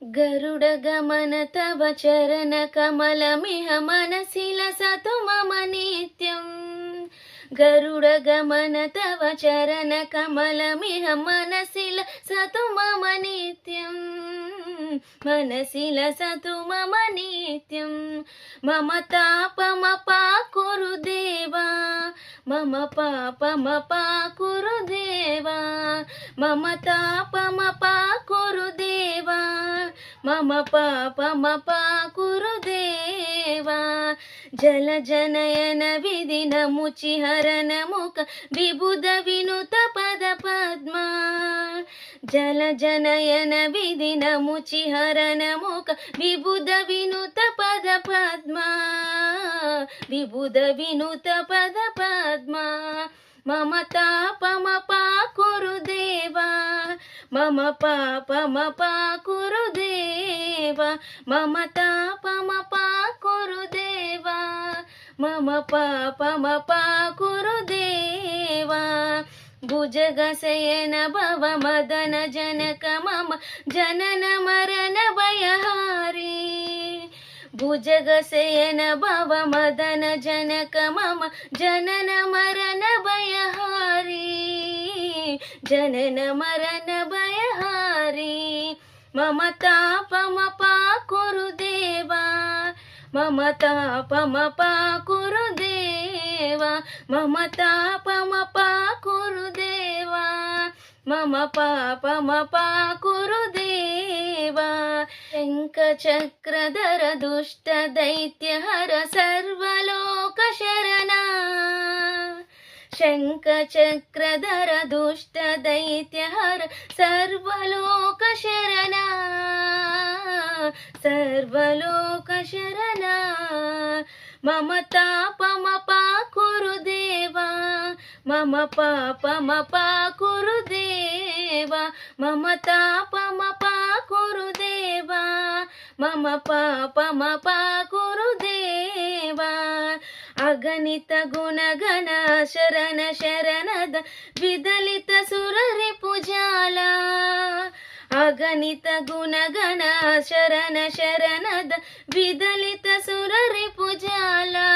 गरुडगमन तव चरणकमलमिह मनसि लसतु मम नित्यम्। गरुडगमन तव चरणकमलमिह मनसि लसतु मम नित्यम्। मनसि लसतु मम नित्यम्। मम तापमपाकुरु देवा, मम पापमपाकुरु देवा, मम तापमपाकुरु देवा, मम पापमपाकुरु देवा। जलजनयन विधिन मुचिहरन मुख विबुध विनुत पद पद्मा। जलजनयन विधिन मुचिहरन मुख विबुध विनुत पद पद्मा, विबुध विनुत पद पद्मा। मम तापमपाकुरु देवा, मम पापमपाकुरु देवा, मम तापमपाकुरु देवा, मम पापमपाकुरु देवा। भुजगशयन भव मदन जनक मम जनन मरण भयहारी। भुजगशयन भव मदन जनक मम जनन मरण भयहारी, जनन मरण भयहारी। मम तापमपाकुरु देवा, मम तापमपाकुरु देवा, मम तापमपाकुरु देवा, मम पापमपाकुरु देवा। शङ्खचक्रधर दुष्ट दैत्यहर सर्वलोकशरणा। शङ्खचक्रधर दुष्ट दैत्यहर सर्वलोकशरणा, सर्वलोकशरणा। मम तापमपाकुरु देवा, मम पापमपाकुरु देवा, मम तापमपाकुरु देवा, मम पापमपाकुरु देवा। अगणित गुणगण शरण शरणद विदलित सुररिपुजाला। अगणित गुणगण शरण शरणद विदलित सुररिपुजाला,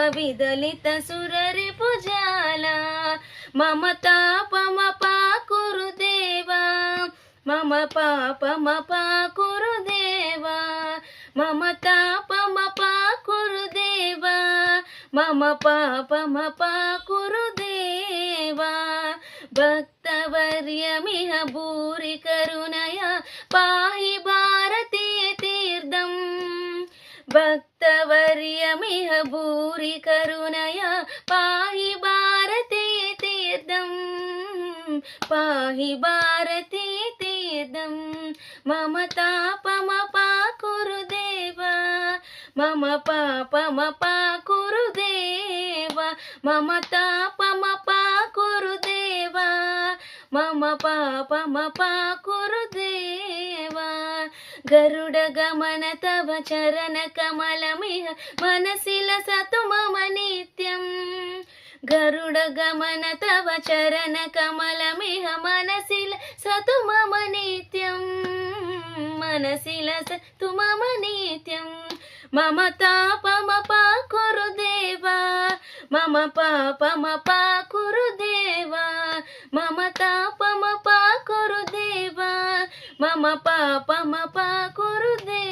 विदलित सुररिपुजाला। मम तापमपाकुरु देवा, मम पापमपाकुरु देवा, मम तापमपाकुरु देवा, मम पापमपाकुरु देवा। भक्तवर्यमिह भूरि करुणया पाहि भारतीय तीर्थम्। भक्तवर्यमिह भूरि करुणया पाहि भारतीय तीर्थम्, पाहि भारतीय तीर्थम्। मम तापमपाकुरु देवा, मम पापमपाकुरु देवा, मम तापमपाकुरु देवा, मम पापमपाकुरु देवा। गरुडगमन तव चरणकमलमिह मनसि लसतु मम नित्यम्। गरुडगमन तव चरणकमलमिह मनसि लसतु मम नित्यम्, मनसि लसतु मम नित्यम्। मम तापमपाकुरु देवा, मम पापमपाकुरु देवा, मम तापमपाकुरु देवा, मम पापमपाकुरु देवा।